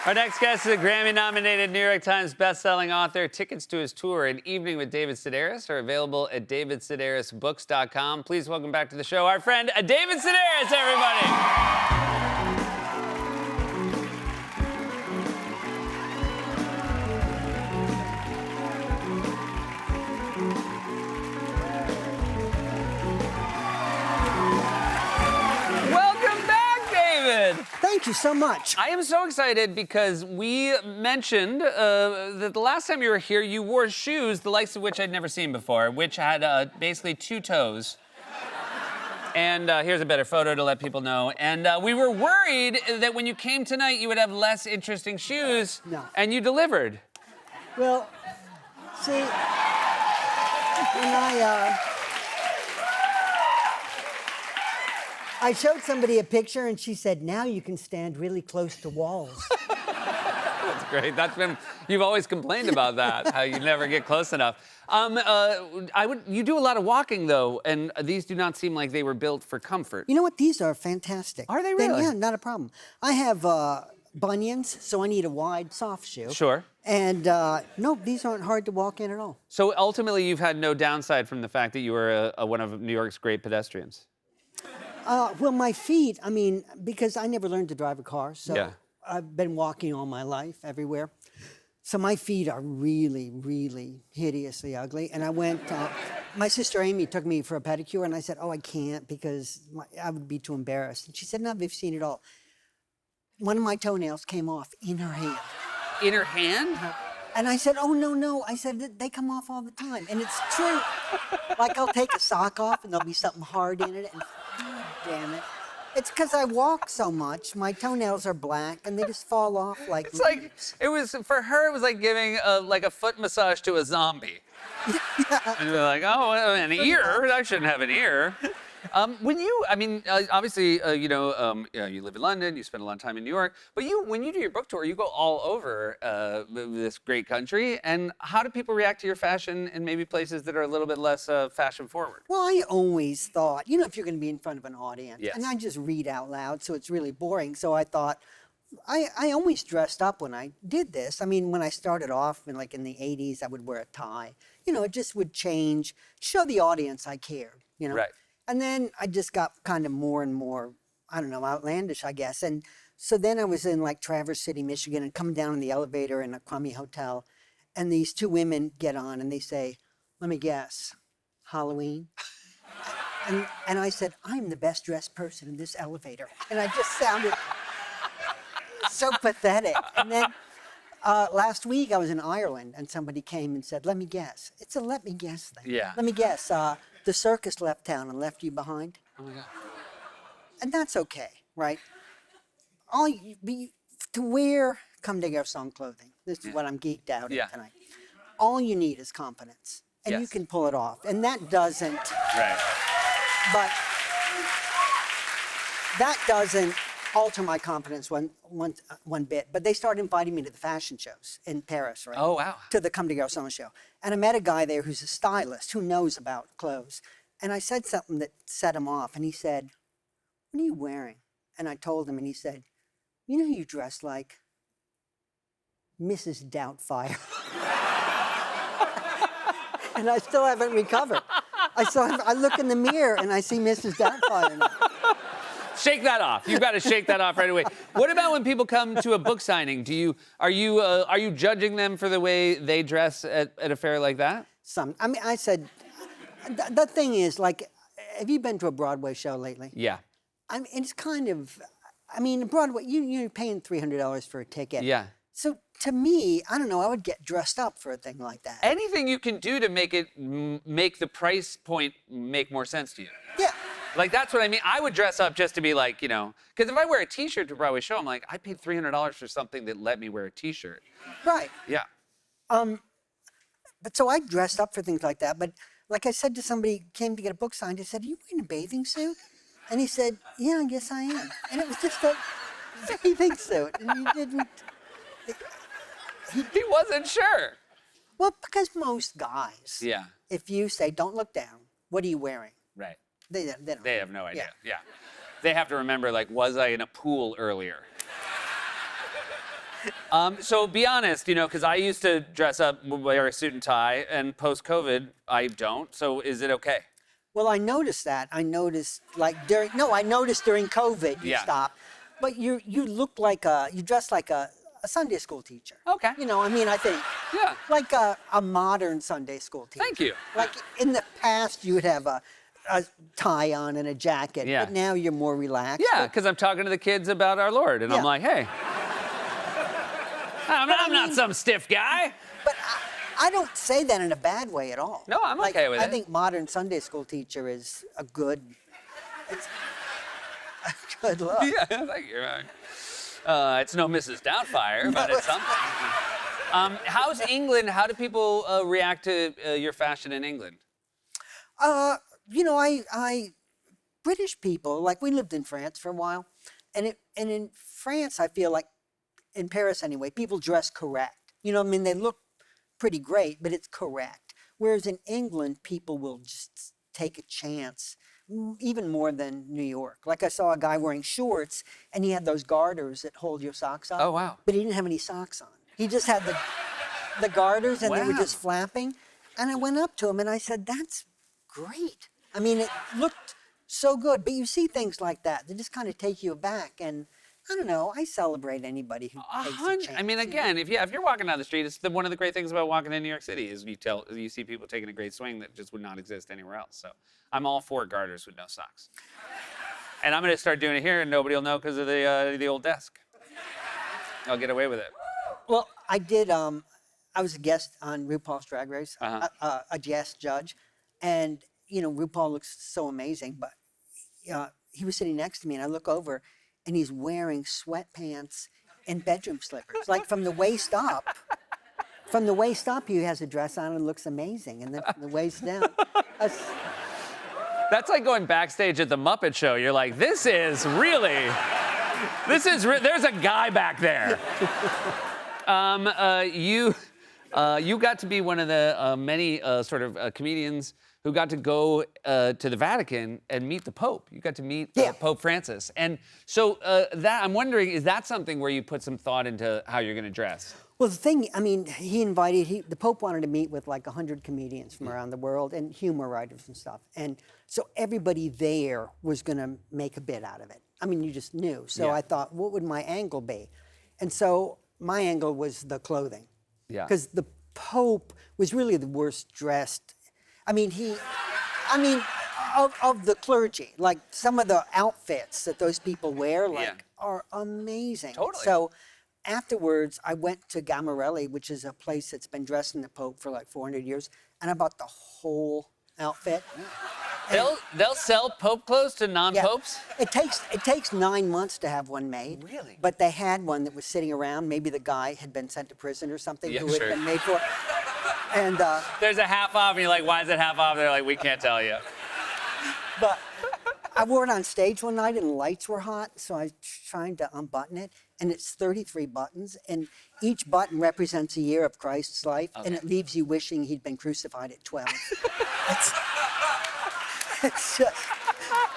Our next guest is a Grammy-nominated New York Times best-selling author. Tickets to his tour, An Evening with David Sedaris, are available at davidsedarisbooks.com. Please welcome back to the show our friend David Sedaris, everybody. Welcome back, David. Thank you so much. I am so excited because we mentioned that the last time you were here, you wore shoes, the likes of which I'd never seen before, which had basically two toes. And here's a better photo to let people know. And we were worried that when you came tonight, you would have less interesting shoes. No. And you delivered. Well, see, when I showed somebody a picture and she said, now you can stand really close to walls. That's great. You've always complained about that, how you never get close enough. You do a lot of walking, though, and these do not seem like they were built for comfort. You know what? These are fantastic. Are they really? Yeah, not a problem. I have bunions, so I need a wide, soft shoe. Sure. And no, these aren't hard to walk in at all. So ultimately, you've had no downside from the fact that you were one of New York's great pedestrians. Well, my feet, I mean, because I never learned to drive a car, so Yeah. I've been walking all my life, everywhere. So my feet are really, really hideously ugly. And I went, my sister Amy took me for a pedicure, and I said, oh, I can't because I would be too embarrassed. And she said, no, they've seen it all. One of my toenails came off in her hand. In her hand? And I said, oh, no. I said, they come off all the time. And it's true. Like, I'll take a sock off, and there'll be something hard in it. And damn it. It's because I walk so much. My toenails are black, and they just fall off like It's like, for her, it was like giving a foot massage to a zombie. And they're like, oh, an ear? I shouldn't have an ear. Obviously, you live in London, you spend a lot of time in New York, but when you do your book tour, you go all over this great country. And how do people react to your fashion in maybe places that are a little bit less fashion forward? Well, I always thought, if you're going to be in front of an audience, Yes. and I just read out loud, so it's really boring. So I thought, I always dressed up when I did this. I mean, when I started off in the 80s, I would wear a tie. It just would change, show the audience I cared, Right. And then I just got kind of more and more, I don't know, outlandish, I guess. And so then I was in Traverse City, Michigan, and coming down in the elevator in a crummy hotel. And these two women get on and they say, let me guess, Halloween? And I said, I'm the best dressed person in this elevator. And I just sounded so pathetic. And then last week I was in Ireland and somebody came and said, let me guess. It's a let me guess thing. Yeah. Let me guess. The circus left town and left you behind. Oh, my God. And that's okay, right? To wear Comme des Garçons clothing, this is what I'm geeked out in tonight. All you need is confidence, and you can pull it off. And that doesn't, Right. but that doesn't alter my confidence one bit. But they started inviting me to the fashion shows in Paris, right? Oh, wow. To the Comme des Garçons show. And I met a guy there who's a stylist who knows about clothes. And I said something that set him off. And he said, what are you wearing? And I told him, and he said, you know who you dress like? Mrs. Doubtfire. And I still haven't recovered. I look in the mirror and I see Mrs. Doubtfire now. Shake that off. You've got to shake that off right away. What about when people come to a book signing? Are you judging them for the way they dress at a fair like that? I said, the thing is, have you been to a Broadway show lately? Yeah. It's kind of, Broadway, you're paying $300 for a ticket. Yeah. So to me, I don't know, I would get dressed up for a thing like that. Anything you can do to make the price point make more sense to you. Yeah. That's what I mean. I would dress up just to be because if I wear a T-shirt to a Broadway show, I'm like, I paid $300 for something that let me wear a T-shirt. Right. Yeah. But so I dressed up for things like that. But like I said to somebody who came to get a book signed, I said, are you wearing a bathing suit? And he said, yeah, I guess I am. And it was just a bathing suit. And he didn't. He wasn't sure. Well, because most guys, Yeah. if you say, don't look down, what are you wearing? Right. They don't. They have no idea. Yeah. They have to remember, was I in a pool earlier? So be honest, because I used to dress up, wear a suit and tie, and post-COVID, I don't. So is it okay? Well, I noticed that. I noticed I noticed during COVID you Yeah. stopped, but you look like you dress like a Sunday school teacher. Okay. I think Yeah. like a modern Sunday school teacher. Thank you. Like in the past, you would have a tie on and a jacket, Yeah. but now you're more relaxed. Yeah, because I'm talking to the kids about our Lord, and I'm Yeah. like, hey, I'm not some stiff guy. But I don't say that in a bad way at all. No, I'm okay with I it. think modern Sunday school teacher is a good look. Yeah, thank you. It's no Mrs. Doubtfire, but it's something. How's England? How do people react to your fashion in England? I British people, like we lived in France for a while, and in France, I feel like in Paris anyway, people dress correct. They look pretty great, but it's correct. Whereas in England, people will just take a chance, even more than New York. Like I saw a guy wearing shorts, and he had those garters that hold your socks up. Oh, wow. But he didn't have any socks on. He just had the garters, and they were Wow. just flapping. And I went up to him and I said, "That's great." I mean, it looked so good. But you see things like that, they just kind of take you aback. And I don't know, I celebrate anybody who takes a chance. I mean, again, if you're walking down the street, it's one of the great things about walking in New York City is you see people taking a great swing that just would not exist anywhere else. So I'm all for garters with no socks. And I'm going to start doing it here, and nobody will know because of the old desk. I'll get away with it. Well, I did. I was a guest on RuPaul's Drag Race, a guest judge, and RuPaul looks so amazing. But he was sitting next to me, and I look over, and he's wearing sweatpants and bedroom slippers, like from the waist up. From the waist up, he has a dress on and looks amazing, and then from the waist down. That's like going backstage at the Muppet Show. You're like, there's a guy back there. You got to be one of the many comedians who got to go to the Vatican and meet the Pope. You got to meet Pope Francis. And so I'm wondering, is that something where you put some thought into how you're going to dress? Well, the Pope wanted to meet with like 100 comedians from around the world and humor writers and stuff. And so everybody there was going to make a bit out of it. I mean, you just knew. So I thought, what would my angle be? And so my angle was the clothing. Yeah. Because the Pope was really the worst dressed. I mean, of the clergy, like some of the outfits that those people wear, are amazing. Totally. So afterwards, I went to Gamarelli, which is a place that's been dressing the Pope for like 400 years, and I bought the whole outfit. They'll sell Pope clothes to non-popes? Yeah. It takes 9 months to have one made. Really? But they had one that was sitting around. Maybe the guy had been sent to prison or something who had been made for it. And There's a half off, and you're like, why is it half off? They're like, we can't tell you. but I wore it on stage one night, and the lights were hot, so I was trying to unbutton it, and it's 33 buttons, and each button represents a year of Christ's life, and it leaves you wishing he'd been crucified at 12.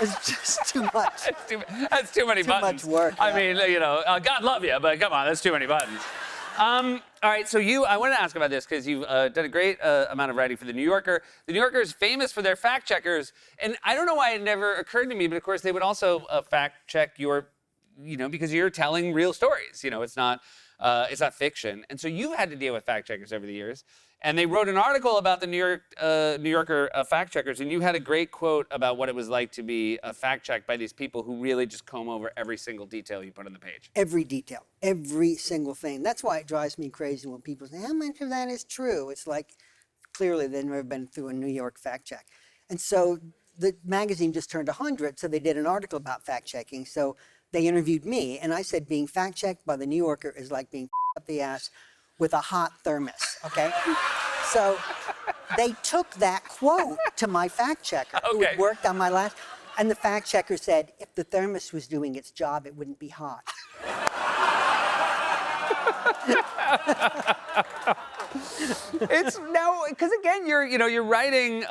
It's just too much. That's too many buttons. Too much work. I mean, God love you, but come on, that's too many buttons. All right, so I want to ask about this because you've done a great amount of writing for The New Yorker. The New Yorker is famous for their fact checkers, and I don't know why it never occurred to me, but of course they would also fact check your, because you're telling real stories. It's not fiction, and so you've had to deal with fact checkers over the years. And they wrote an article about the New Yorker fact checkers, and you had a great quote about what it was like to be fact checked by these people who really just comb over every single detail you put on the page. Every detail, every single thing. That's why it drives me crazy when people say, how much of that is true? It's like, clearly they've never been through a New York fact check. And so the magazine just turned 100, so they did an article about fact checking. So they interviewed me, and I said being fact checked by the New Yorker is like being up the ass with a hot thermos, okay? So they took that quote to my fact checker who had worked on my last, and the fact checker said, if the thermos was doing its job, it wouldn't be hot. It's now, because again, you're writing,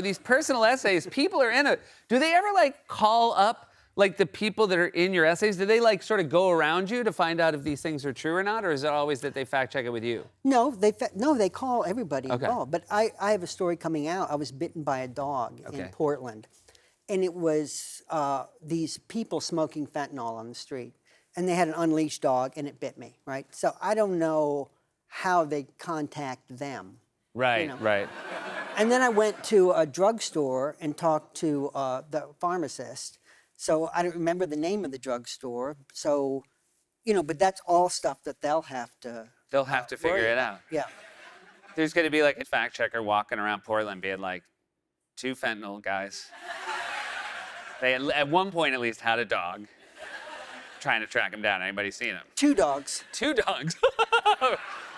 these personal essays. People are in it. Do they ever call up like the people that are in your essays, do they like sort of go around you to find out if these things are true or not, or is it always that they fact check it with you? No, they call everybody Okay. involved. But I have a story coming out. I was bitten by a dog in Okay. Portland, and it was these people smoking fentanyl on the street, and they had an unleashed dog, and it bit me. Right. So I don't know how they contact them. Right, know. right. And then I went to a drugstore and talked to the pharmacist. So I don't remember the name of the drugstore. So, but that's all stuff that they'll have to. They'll have to figure worry it about. out. Yeah. There's going to be like a fact checker walking around Portland being like, 2 fentanyl guys. They at one point at least had a dog trying to track him down. Anybody seen him? 2 dogs. 2 dogs.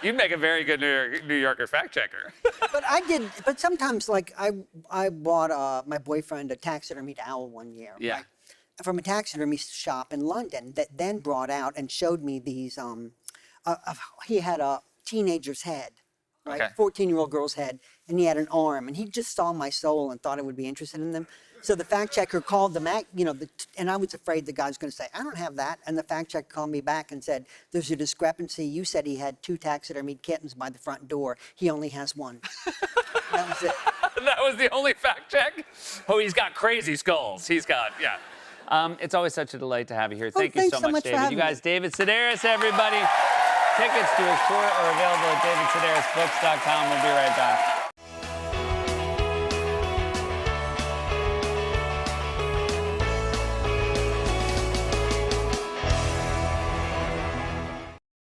You'd make a very good New Yorker fact checker. But sometimes, like, I bought my boyfriend a taxidermied owl one year. Yeah. Right? From a taxidermy shop in London that then brought out and showed me these, he had a teenager's head, right? Okay. 14-year-old girl's head, and he had an arm, and he just saw my soul and thought I would be interested in them. So the fact checker called them, and I was afraid the guy was going to say, I don't have that. And the fact checker called me back and said, there's a discrepancy. You said he had 2 taxidermied kittens by the front door. He only has 1. That was it. That was the only fact check? Oh, he's got crazy skulls. He's got, yeah. It's always such a delight to have you here. Thank you thanks so so much, much for David. having You guys, me. David Sedaris, everybody. Tickets to his tour are available at davidsedarisbooks.com. We'll be right back.